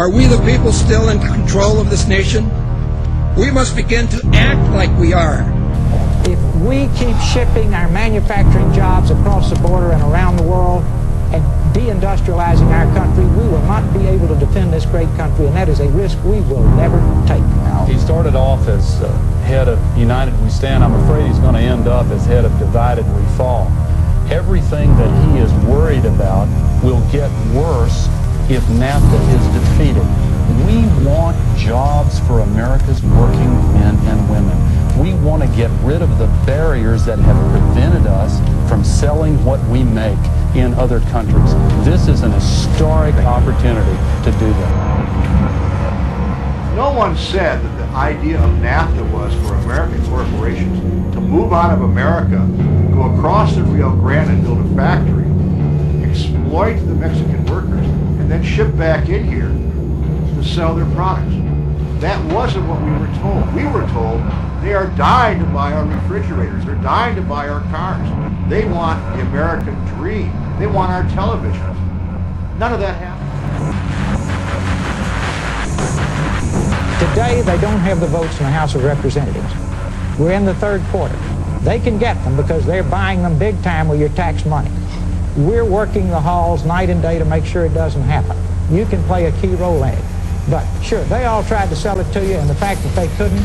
Are we the people still in control of this nation? We must begin to act like we are. If we keep shipping our manufacturing jobs across the border and around the world and deindustrializing our country, we will not be able to defend this great country, and that is a risk we will never take. He started off as head of United We Stand. I'm afraid he's going to end up as head of Divided We Fall. Everything that he is worried about will get worse if NAFTA is defeated. We want jobs for America's working men and women. We want to get rid of the barriers that have prevented us from selling what we make in other countries. This is an historic opportunity to do that. No one said that the idea of NAFTA was for American corporations to move out of America, go across the Rio Grande and build a factory, exploit the Mexican workers, and then ship back in here to sell their products. That wasn't what we were told. We were told they are dying to buy our refrigerators. They're dying to buy our cars. They want the American dream. They want our televisions. None of that happened. Today, they don't have the votes in the House of Representatives. We're in the third quarter. They can get them because they're buying them big time with your tax money. We're working the halls night and day to make sure it doesn't happen. You can play a key role in it. But sure, they all tried to sell it to you, and the fact that they couldn't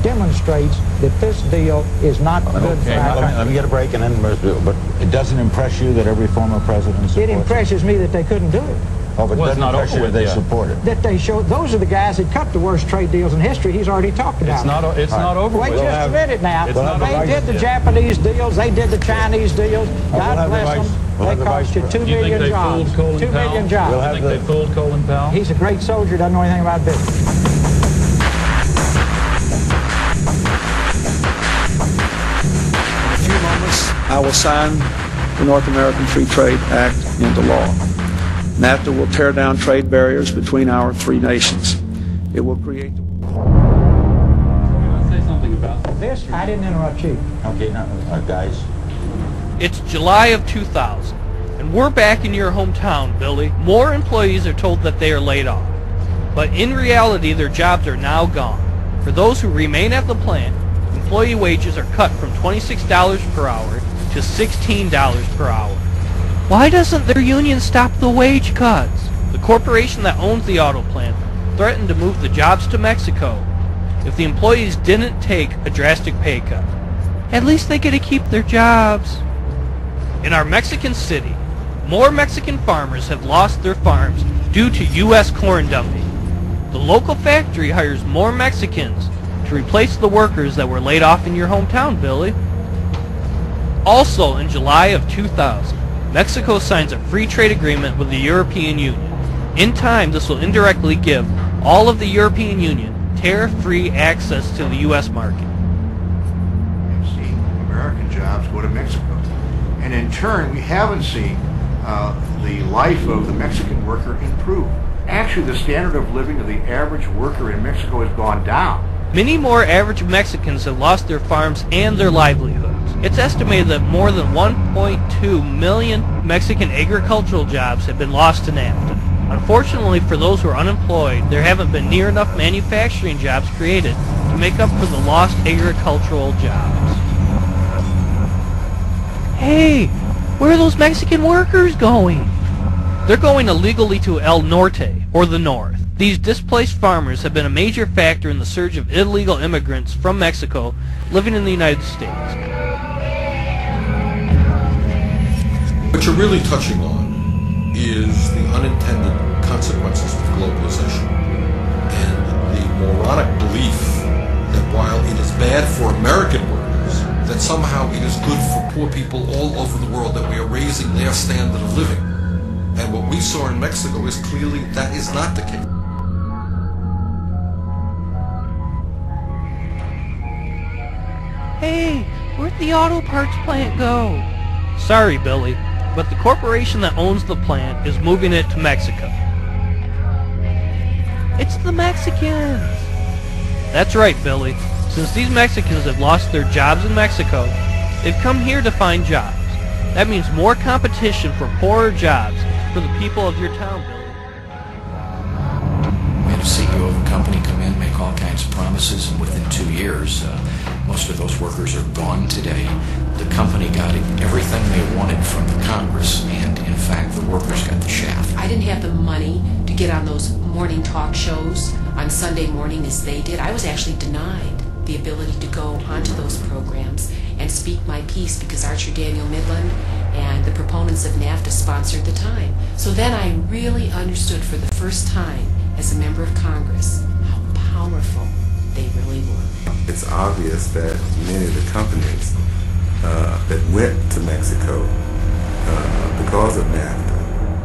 demonstrates that this deal is not good for our country. Let me get a break, and then, but it doesn't impress you that every former president supports it? Impresses me that they couldn't do it. Oh, but it doesn't impress you that they support it. That they showed, those are the guys that cut the worst trade deals in history. He's already talked about it. It's not over with. Wait just a minute now. They did the Japanese deals. They did the Chinese deals. God bless them. They cost you 2 million jobs. 2 million jobs. You think they fooled Colin Powell? He's a great soldier, doesn't know anything about business. In a few moments, I will sign the North American Free Trade Act into law. NAFTA will tear down trade barriers between our three nations. It will create... Can I say something about this? I didn't interrupt you. Okay, now, guys. It's July of 2000, and we're back in your hometown, Billy. More employees are told that they are laid off, but in reality their jobs are now gone. For those who remain at the plant, employee wages are cut from $26 per hour to $16 per hour. Why doesn't their union stop the wage cuts? The corporation that owns the auto plant threatened to move the jobs to Mexico if the employees didn't take a drastic pay cut. At least they get to keep their jobs. In our Mexican city, more Mexican farmers have lost their farms due to U.S. corn dumping. The local factory hires more Mexicans to replace the workers that were laid off in your hometown, Billy. Also in July of 2000, Mexico signs a free trade agreement with the European Union. In time, this will indirectly give all of the European Union tariff-free access to the U.S. market. We've seen American jobs go to Mexico. And in turn, we haven't seen the life of the Mexican worker improve. Actually, the standard of living of the average worker in Mexico has gone down. Many more average Mexicans have lost their farms and their livelihoods. It's estimated that more than 1.2 million Mexican agricultural jobs have been lost to NAFTA. Unfortunately for those who are unemployed, there haven't been near enough manufacturing jobs created to make up for the lost agricultural jobs. Hey, where are those Mexican workers going? They're going illegally to El Norte, or the North. These displaced farmers have been a major factor in the surge of illegal immigrants from Mexico living in the United States. What you're really touching on is the unintended consequences of globalization and the moronic belief that while it is bad for American workers, that somehow it is good for poor people all over the world, that we are raising their standard of living. And what we saw in Mexico is clearly that is not the case. Hey, where'd the auto parts plant go? Sorry, Billy, but the corporation that owns the plant is moving it to Mexico. It's the Mexicans! That's right, Billy. Since these Mexicans have lost their jobs in Mexico, they've come here to find jobs. That means more competition for poorer jobs for the people of your town, Billy. promises, and within 2 years, most of those workers are gone today. The company got everything they wanted from the Congress, and in fact, the workers got the shaft. I didn't have the money to get on those morning talk shows on Sunday morning as they did. I was actually denied the ability to go onto those programs and speak my piece because Archer Daniel Midland and the proponents of NAFTA sponsored the time. So then I really understood for the first time as a member of Congress how powerful they really were. It's obvious that many of the companies that went to Mexico because of NAFTA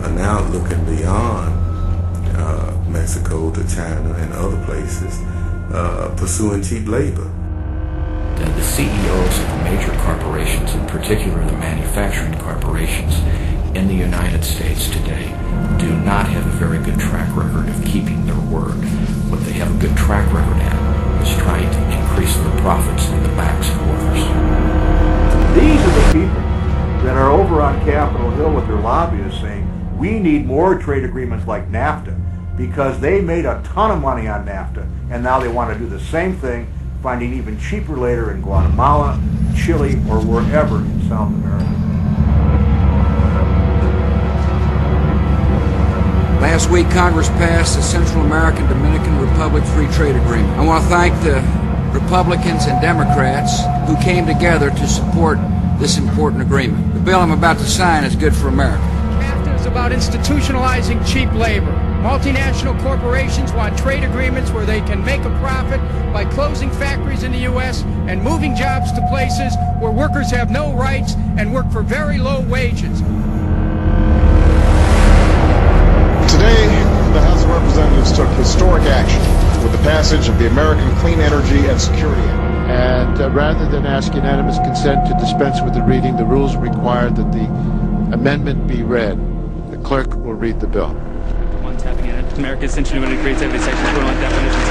are now looking beyond Mexico to China and other places, pursuing cheap labor. The CEOs of the major corporations, in particular the manufacturing corporations in the United States today, do not have a very good track record of keeping their word. What they have a good track record at is trying to increase their profits at the backs of workers. These are the people that are over on Capitol Hill with their lobbyists saying, we need more trade agreements like NAFTA, because they made a ton of money on NAFTA, and now they want to do the same thing, finding even cheaper labor in Guatemala, Chile, or wherever in South America. Last week, Congress passed the Central American Dominican Republic Free Trade Agreement. I want to thank the Republicans and Democrats who came together to support this important agreement. The bill I'm about to sign is good for America. NAFTA is about institutionalizing cheap labor. Multinational corporations want trade agreements where they can make a profit by closing factories in the U.S. and moving jobs to places where workers have no rights and work for very low wages. Today, the House of Representatives took historic action with the passage of the American Clean Energy and Security Act. And rather than ask unanimous consent to dispense with the reading, the rules require that the amendment be read. The clerk will read the bill. Tapping in it. America's ingenuity creates every section 21 definition,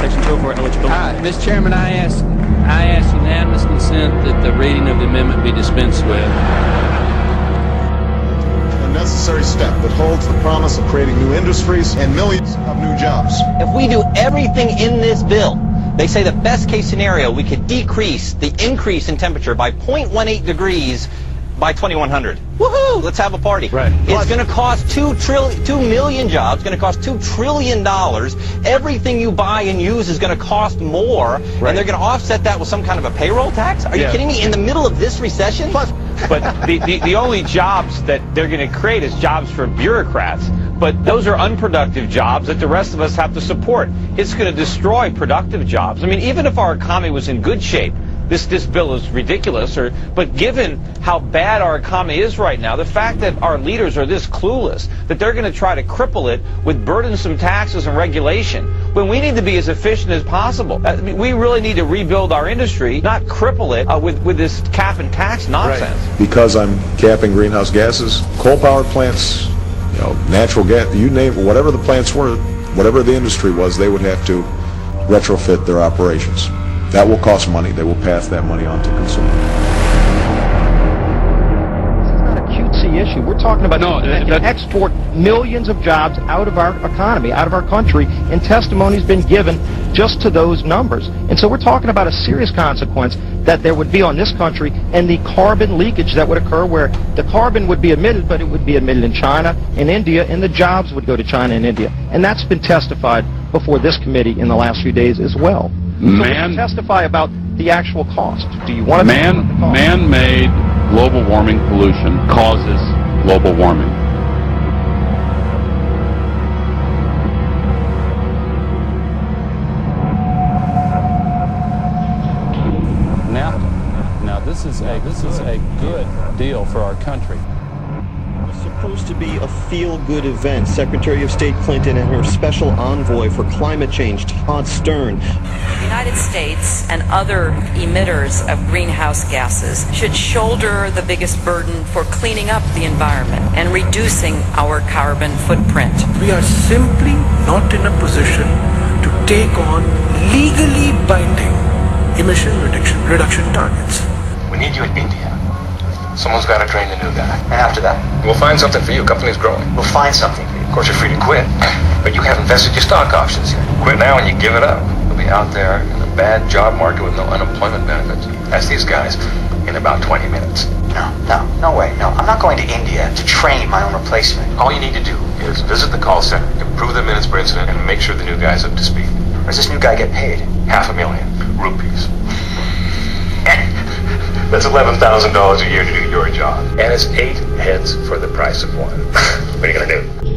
section 204 eligibility. Mr. Chairman, I ask unanimous consent that the reading of the amendment be dispensed with. A necessary step that holds the promise of creating new industries and millions of new jobs. If we do everything in this bill, they say the best case scenario, we could decrease the increase in temperature by 0.18 degrees by 2100. Woohoo! Let's have a party. Right. It's going to cost 2 million jobs. It's going to cost $2 trillion. Everything you buy and use is going to cost more, and they're going to offset that with some kind of a payroll tax? Are you kidding me? In the middle of this recession? But the only jobs that they're going to create is jobs for bureaucrats. But those are unproductive jobs that the rest of us have to support. It's going to destroy productive jobs. I mean, even if our economy was in good shape, this bill is ridiculous, but given how bad our economy is right now, the fact that our leaders are this clueless, that they're going to try to cripple it with burdensome taxes and regulation, when we need to be as efficient as possible. I mean, we really need to rebuild our industry, not cripple it with this cap and tax nonsense. Right. Because I'm capping greenhouse gases, coal-powered plants, natural gas, you name it, whatever the plants were, whatever the industry was, they would have to retrofit their operations. That will cost money. They will pass that money on to consumers. This is not a cutesy issue. We're talking about that can export millions of jobs out of our economy, out of our country, and testimony's been given just to those numbers. And so we're talking about a serious consequence that there would be on this country and the carbon leakage that would occur where the carbon would be emitted, but it would be emitted in China and India, and the jobs would go to China and India. And that's been testified before this committee in the last few days as well. So we can testify about the actual cost. Do you want to man-made global warming pollution causes global warming. Now this is a good deal for our country. Supposed to be a feel-good event. Secretary of State Clinton and her special envoy for climate change, Todd Stern. The United States and other emitters of greenhouse gases should shoulder the biggest burden for cleaning up the environment and reducing our carbon footprint. We are simply not in a position to take on legally binding emission reduction targets. We need you in India. Someone's got to train the new guy. And after that? We'll find something for you. Company's growing. We'll find something for you. Of course, you're free to quit, but you haven't vested your stock options yet. Quit now and you give it up. You'll be out there in a bad job market with no unemployment benefits. That's these guys in about 20 minutes. No way. No, I'm not going to India to train my own replacement. All you need to do is visit the call center, improve the minutes per incident, and make sure the new guy's up to speed. Or does this new guy get paid? $500,000 rupees. That's $11,000 a year to do your job. And it's 8 heads for the price of 1. What are you going to do?